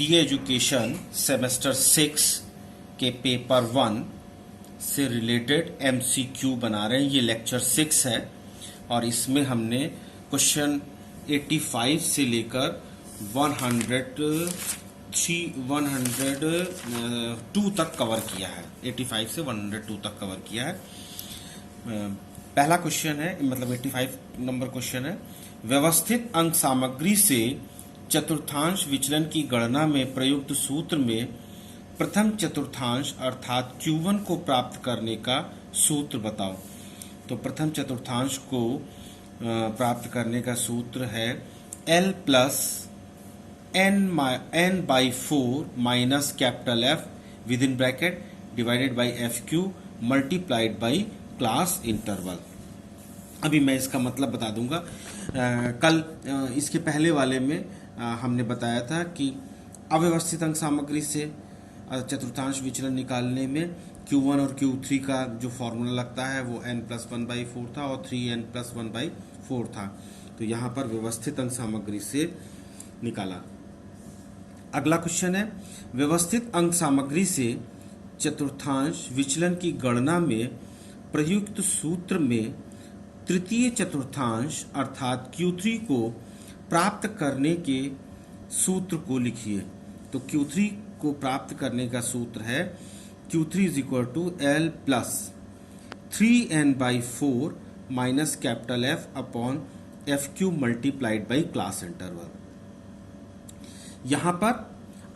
D education semester 6 के paper 1 से related MCQ बना रहे हैं। ये लेक्चर 6 है और इसमें हमने क्वेश्चन 85 से लेकर 102 तक कवर किया है। 85 से 102 तक कवर किया है। पहला क्वेश्चन है, मतलब 85 नंबर क्वेश्चन है, व्यवस्थित अंक सामग्री से चतुर्थांश विचलन की गणना में प्रयुक्त सूत्र में प्रथम चतुर्थांश अर्थात Q1 को प्राप्त करने का सूत्र बताओ। तो प्रथम चतुर्थांश को प्राप्त करने का सूत्र है L plus n by 4 minus capital F with in bracket divided by FQ multiplied by class interval. अभी मैं इसका मतलब बता दूंगा। कल इसके पहले वाले में हमने बताया था कि अव्यवस्थित अंक सामग्री से चतुर्थांश विचलन निकालने में Q1 और Q3 का जो फॉर्मूला लगता है वो n+1/4 था और 3n+1/4 था। तो यहाँ पर व्यवस्थित अंक सामग्री से निकाला। अगला क्वेश्चन है, व्यवस्थित अंक सामग्री से चतुर्थांश विचलन की गणना में प्रयुक्त सूत्र में तृतीय चतुर्थांश अर्थात Q3 को प्राप्त करने के सूत्र को लिखिए। तो Q3 को प्राप्त करने का सूत्र है Q3 is equal to L plus 3n/4 minus capital F upon FQ multiplied by class interval. यहां पर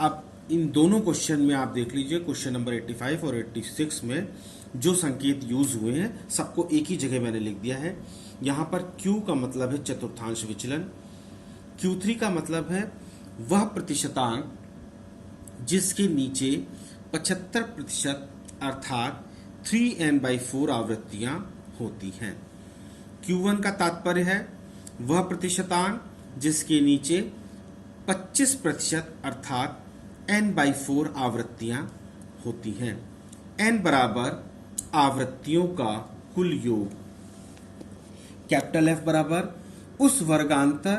अब इन दोनों क्वेश्चन में आप देख लीजिए, क्वेश्चन नंबर 85 और 86 में जो संकेत यूज हुए हैं सबको एक ही जगह मैंने लिख दिया है। यहां पर Q का मतलब है चतुर्थांश विचलन, Q3 का मतलब है वह प्रतिशतांक जिसके नीचे 75% अर्थात 3n/4 आवृत्तियां होती हैं। Q1 का तात्पर्य है वह प्रतिशतांक जिसके नीचे 25% अर्थात n/4 आवृत्तियां होती हैं। n बराबर आवृत्तियों का कुल योग, कैपिटल F बराबर उस वर्गांतर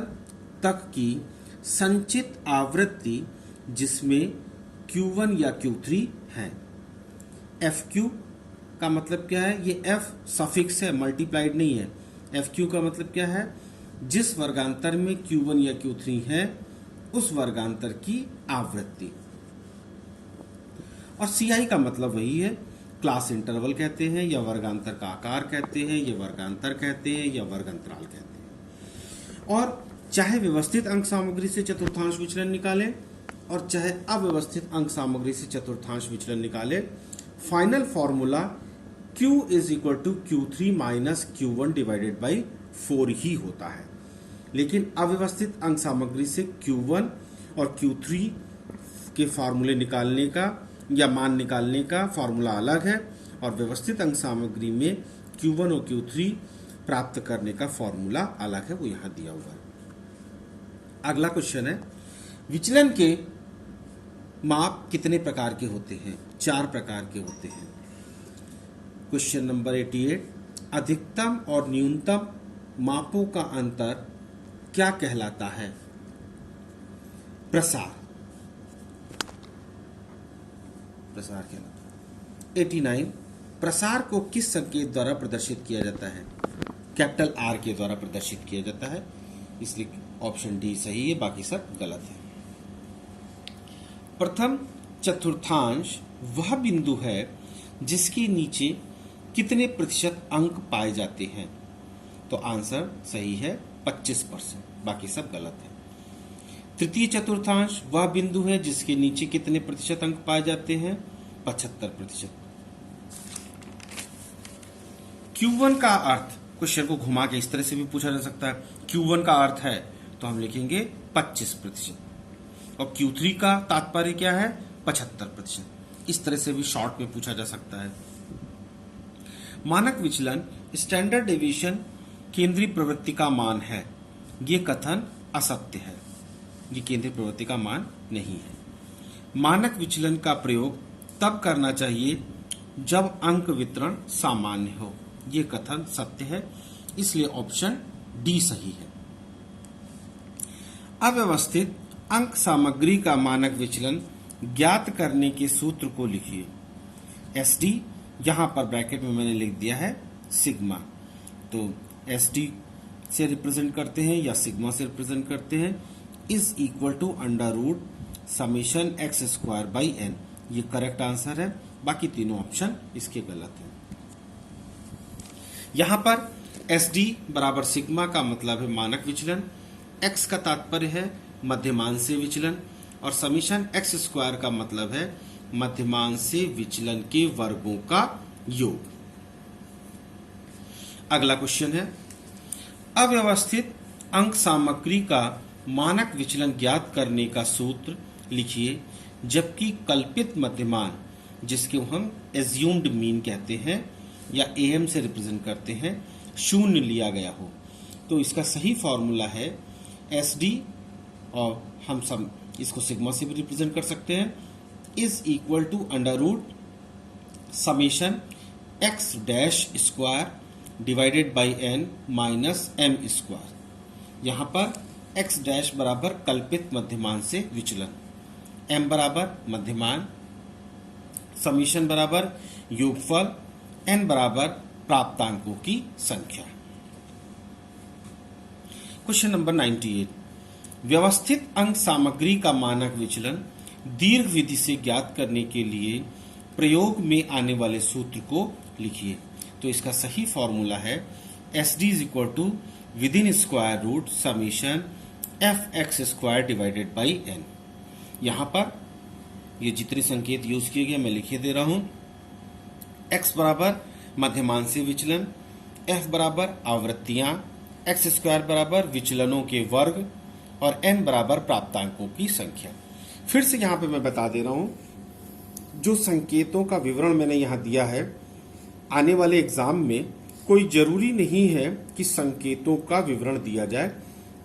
तक की संचित आवृत्ति जिसमें Q1 या Q3 है। FQ का मतलब क्या है? ये F सफिक्स है, मल्टीप्लाइड नहीं है। FQ का मतलब क्या है? जिस वर्गांतर में Q1 या Q3 है उस वर्गांतर की आवृत्ति। और CI का मतलब वही है, क्लास इंटरवल कहते हैं या वर्गांतर का आकार कहते हैं या वर्गांतर कहते हैं या वर्ग अंतराल कहते हैं। और चाहे व्यवस्थित अंक सामग्री से चतुर्थांश विचलन निकालें और चाहे अव्यवस्थित अंक सामग्री से चतुर्थांश विचलन निकालें, final formula Q is equal to Q3 minus Q1 divided by 4 ही होता है। लेकिन अव्यवस्थित अंक सामग्री से Q1 और Q3 के फॉर्मूले निकालने का या मान निकालने का फॉर्मूला अलग है और व्यवस्थित अंक सामग्री में Q1 और Q3 प्राप्त करने का फॉर्मूला अलग है, वो यहां दिया हुआ है। अगला क्वेश्चन है, विचलन के माप कितने प्रकार के होते हैं? 4 प्रकार के होते हैं। क्वेश्चन नंबर 88, अधिकतम और न्यूनतम मापों का अंतर क्या कहलाता है? प्रसार कहलाता है। 89, प्रसार को किस संकेत द्वारा प्रदर्शित किया जाता है? कैपिटल R के द्वारा प्रदर्शित किया जाता है, इसलिए ऑप्शन डी सही है, बाकी सब गलत है। प्रथम चतुर्थांश वह बिंदु है जिसके नीचे कितने प्रतिशत अंक पाए जाते हैं? तो आंसर सही है 25%, बाकी सब गलत है। तृतीय चतुर्थांश वह बिंदु है जिसके नीचे कितने प्रतिशत अंक पाए जाते हैं? 75%। Q1 का अर्थ, क्वेश्चन को घुमा के इस तरह से भी पूछा जा सकता है। Q1 का अर्थ है तो हम लिखेंगे 25% और Q3 का तात्पर्य क्या है? 75%। इस तरह से भी शॉर्ट में पूछा जा सकता है। मानक विचलन स्टैंडर्ड डेविएशन केंद्रीय प्रवृत्ति का मान है, ये कथन असत्य है। ये केंद्रीय प्रवृत्ति का मान नहीं है। मानक विचलन का प्रयोग तब करना चाहिए जब अंक वितरण सामान्य हो, ये कथन सत्य है, इसलिए ऑप्शन डी सही है। अव्यवस्थित अंक सामग्री का मानक विचलन ज्ञात करने के सूत्र को लिखिए। SD यहां पर ब्रैकेट में मैंने लिख दिया है सिग्मा, तो SD से रिप्रेजेंट करते हैं या सिग्मा से रिप्रेजेंट करते हैं, is equal to under root summation x square by N. ये करेक्ट आंसर है, बाकी तीनों ऑप्शन इसके गलत हैं। यहां पर SD बराबर सिग्मा का मतलब है मानक विचलन, x का तात्पर्य है मध्यमान से विचलन, और समीशन एक्स स्क्वायर का मतलब है मध्यमान से विचलन के वर्गों का योग। अगला क्वेश्चन है, अव्यवस्थित अंक सामग्री का मानक विचलन ज्ञात करने का सूत्र लिखिए जबकि कल्पित मध्यमान, जिसके हम एज्यूम्ड मीन कहते हैं या AM से रिप्रेजेंट करते हैं, शून्य लिया गया हो। तो इसका सही फॉर्मूला है SD, और हम सब इसको सिग्मा से भी रिप्रेजेंट कर सकते हैं, is equal to under root summation x dash square divided by N minus M square. यहां पर एक्स डैश बराबर कल्पित मध्यमान से विचलन, एम बराबर मध्यमान, समीशन बराबर योगफल, एन बराबर प्राप्तांकों की संख्या। क्वेश्चन नंबर 98, व्यवस्थित अंक सामग्री का मानक विचलन दीर्घ विधि से ज्ञात करने के लिए प्रयोग में आने वाले सूत्र को लिखिए। तो इसका सही फॉर्मूला है SD is equal to within square root summation F x square divided by N. यहां पर ये जितने संकेत यूज किए गए मैं लिखे दे रहा हूं। x बराबर मध्यमान से विचलन, f बराबर आवृत्तियां, एक्स स्क्वायर बराबर विचलनों के वर्ग, और n बराबर प्राप्तांकों की संख्या। फिर से यहां पे मैं बता दे रहा हूं, जो संकेतों का विवरण मैंने यहां दिया है, आने वाले एग्जाम में कोई जरूरी नहीं है कि संकेतों का विवरण दिया जाए,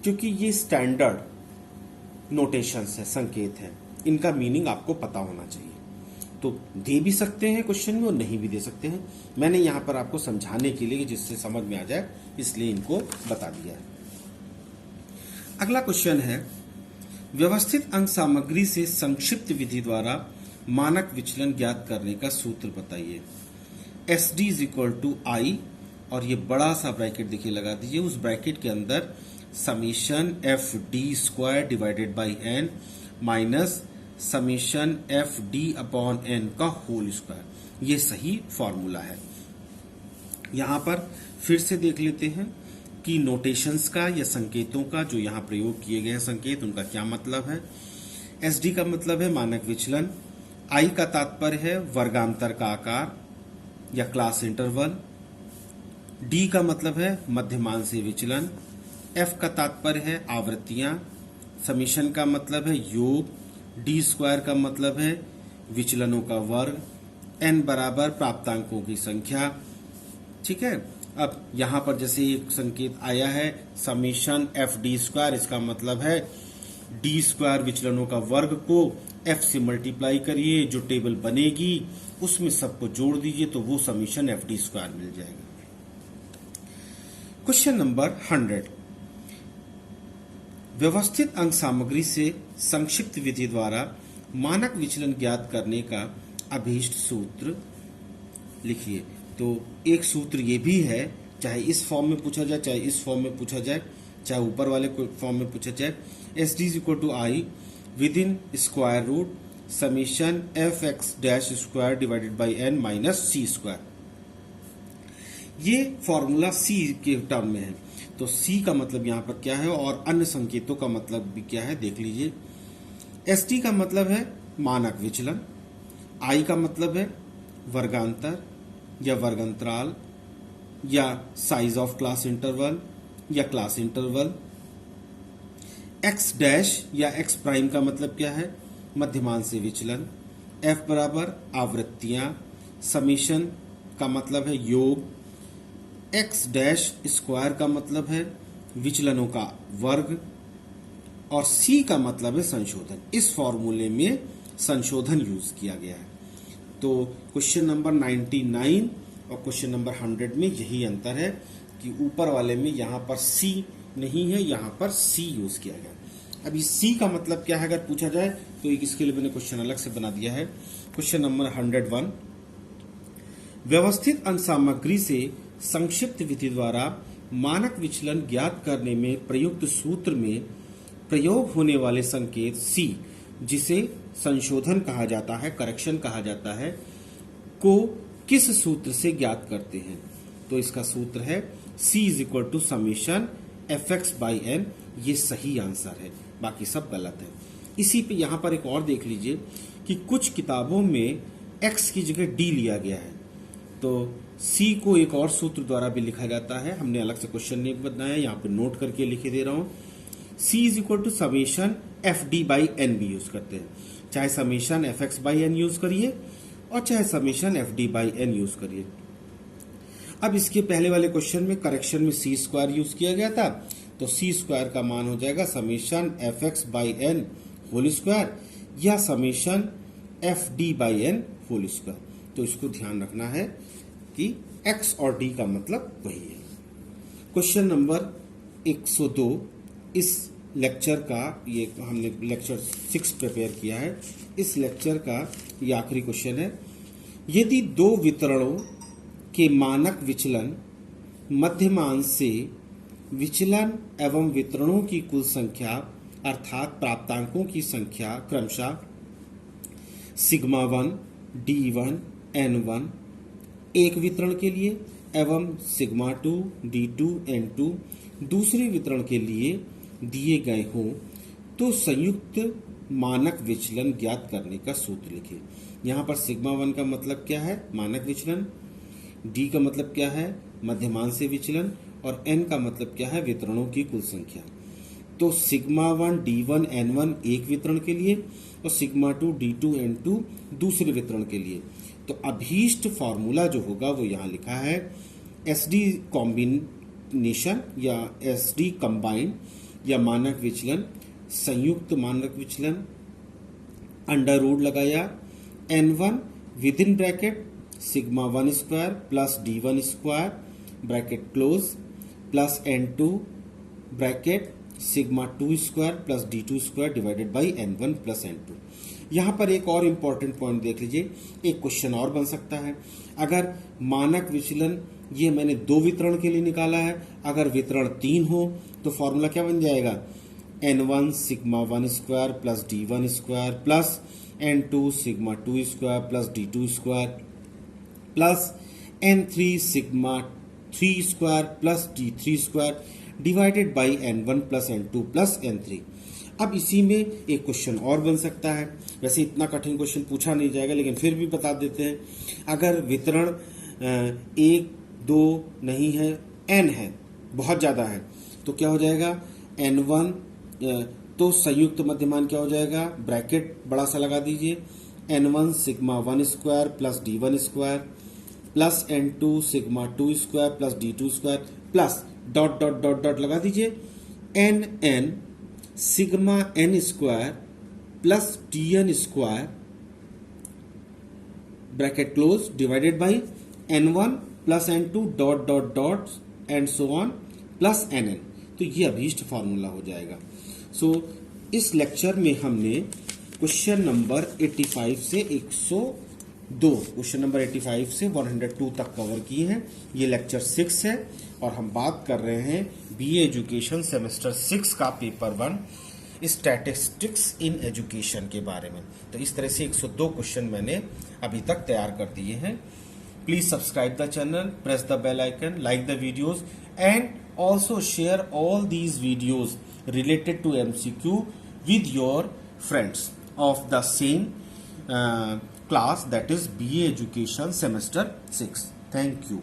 क्योंकि ये स्टैंडर्ड नोटेशंस है, संकेत है, इनका मीनिंग आपको पता होना चाहिए। तो दे भी सकते हैं क्वेश्चन में और नहीं भी दे सकते हैं। मैंने यहां पर आपको समझाने के लिए, जिससे समझ में आ जाए, इसलिए इनको बता दिया है। अगला क्वेश्चन है, व्यवस्थित अंक सामग्री से संक्षिप्त विधि द्वारा मानक विचलन ज्ञात करने का सूत्र बताइए। SD इज इक्वल टू आई, और ये बड़ा सा ब्रैकेट देखिए लगा दीजिए, उस ब्रैकेट के अंदर summation F D square divided by N minus summation F D upon N का होल स्क्वायर। ये सही फॉर्मूला है। यहां पर फिर से देख लेते हैं कि नोटेशंस का या संकेतों का जो यहां प्रयोग किए गए हैं संकेत, उनका क्या मतलब है। SD का मतलब है मानक विचलन, I का तात्पर्य है वर्गांतर का आकार या क्लास इंटरवल, D का मतलब है मध्यमान से विचलन, F का तात्पर्य है आवृत्तियां, समीशन का मतलब है योग, D स्क्वायर का मतलब है विचलनों का वर्ग, N बराबर प्राप्तांकों की संख्या। ठीक है, अब यहां पर जैसे एक संकेत आया है समीशन एफ डी स्क्वायर, इसका मतलब है डी स्क्वायर विचलनों का वर्ग को एफ से मल्टीप्लाई करिए, जो टेबल बनेगी उसमें सबको जोड़ दीजिए, तो वो समीशन एफ डी स्क्वायर मिल जाएगा। क्वेश्चन नंबर 100, व्यवस्थित अंक सामग्री से संक्षिप्त विधि द्वारा मानक विचलन ज्ञात करने का अभीष्ट सूत्र लिखिए। तो एक सूत्र ये भी है, चाहे इस फॉर्म में पूछा जाए, चाहे इस फॉर्म में पूछा जाए, चाहे ऊपर वाले फॉर्म में पूछा जाए, SD is equal to I within square root summation F x dash square divided by N minus C square. ये फॉर्मूला C के टर्म में है, तो C का मतलब यहां पर क्या है और अन्य संकेतों का मतलब भी क्या है देख लीजिए। SD का मतलब है मानक विचलन, I का मतलब है वर्गांतर या वर्गंतराल या साइज ऑफ क्लास इंटरवल या क्लास इंटरवल, X डैश या X प्राइम का मतलब क्या है मध्यमान से विचलन, F बराबर आवृत्तियां, समीशन का मतलब है योग, X डैश स्क्वायर का मतलब है विचलनों का वर्ग, और C का मतलब है संशोधन। इस फॉर्मूले में संशोधन यूज किया गया है। तो क्वेश्चन नंबर 99 और क्वेश्चन नंबर 100 में यही अंतर है कि ऊपर वाले में यहां पर C नहीं है, यहां पर C यूज किया गया। अभी सी का मतलब क्या है अगर पूछा जाए तो एक इसके लिए मैंने क्वेश्चन अलग से बना दिया है। क्वेश्चन नंबर 101, व्यवस्थित अंक सामग्री से संक्षिप्त विधि द्वारा मानक विचलन ज्ञात करने में प्रयुक्त सूत्र में प्रयोग होने वाले संकेत सी, जिसे संशोधन कहा जाता है, करेक्शन कहा जाता है, को किस सूत्र से ज्ञात करते हैं? तो इसका सूत्र है C is equal to summation fx by N. ये सही आंसर है, बाकी सब गलत है। इसी पे यहां पर एक और देख लीजिए कि कुछ किताबों में x की जगह d लिया गया है, तो C को एक और सूत्र द्वारा भी लिखा जाता है। हमने अलग से क्वेश्चन नहीं बनाया, यहाँ पे नोट करके लिखे दे रहा हूं। C is equal to summation F D by N भी यूज करते हैं, चाहे summation F x by N use करिए और चाहे summation F D by N use करिए। अब इसके पहले वाले क्वेश्चन में करेक्शन में सी स्क्वायर यूज किया गया था, तो सी स्क्वायर का मान हो जाएगा summation F x by n whole square या summation F D by n whole square. तो इसको ध्यान रखना है कि एक्स और डी का मतलब वही है। क्वेश्चन नंबर 102, इस लेक्चर का, ये हमने लेक्चर 6 प्रिपेयर किया है, इस लेक्चर का ये आखिरी क्वेश्चन है। यदि दो वितरणों के मानक विचलन मध्यमान से विचलन एवं वितरणों की कुल संख्या अर्थात प्राप्तांकों की संख्या क्रमशः सिग्मा 1, D1, N1 एक वितरण के लिए एवं सिग्मा 2, D2, N2 दूसरे वितरण के लिए दिए गए हों, तो संयुक्त मानक विचलन ज्ञात करने का सूत्र लिखिए। यहाँ पर सिग्मा 1 का मतलब क्या है? मानक विचलन। डी का मतलब क्या है? मध्यमान से विचलन। और एन का मतलब क्या है? वितरणों की कुल संख्या। तो सिग्मा 1, D1, N1 एक वितरण के लिए और सिग्मा 2, D2, N2 दूसरे वितरण के लिए। तो अभीष्ट फॉर्मूला जो होगा वो यहाँ लिखा है, SD कॉम्बिनेशन या SD कंबाइंड या मानक विचलन, संयुक्त मानक विचलन, अंडर रूट लगाया N1 with in bracket sigma 1 square plus D1 square bracket close plus N2 bracket sigma 2 square plus D2 square divided by N1 plus N2। यहाँ पर एक और इम्पॉर्टेंट पॉइंट देख लीजिए, एक क्वेश्चन और बन सकता है। अगर मानक विचलन ये मैंने दो वितरण के लिए निकाला है, अगर वितरण 3 हो तो फॉर्मूला क्या बन जाएगा? N1 sigma 1 square plus D1 square plus N2 sigma 2 square plus D2 square plus N3 sigma 3 square plus D3 square divided by N1 plus N2 plus N3। अब इसी में एक क्वेश्चन और बन सकता है। वैसे इतना कठिन क्वेश्चन पूछा नहीं जाएगा, लेकिन फिर भी बता देते हैं। अगर वितरण 1, 2 नहीं है, n है, बहुत ज़्यादा है, तो क्या हो जाएगा? N1 तो संयुक्त मध्यमान क्या हो जाएगा? ब्रैकेट बड़ा सा लगा दीजिए, N1 sigma 1 square plus D1 square plus N2 sigma 2 square plus D2 square plus dot dot dot dot लगा दीजिए NN sigma n square plus DN square bracket close divided by N1 plus N2 dot dot dot and so on plus NN। तो ये अभीष्ट formula हो जाएगा। सो इस lecture में हमने क्वेश्चन नंबर 85 से 102, क्वेश्चन नंबर 85 से 102 तक कवर किए हैं। ये लेक्चर 6 है और हम बात कर रहे हैं BA एजुकेशन सेमेस्टर 6 का पेपर 1 स्टैटिस्टिक्स इन एजुकेशन के बारे में। तो इस तरह से 102 क्वेश्चन मैंने अभी तक तैयार कर दिए हैं। Please subscribe the channel, press the bell icon, like the videos and also share all these videos related to MCQ with your friends of the same class, that is BA Education Semester 6. Thank you.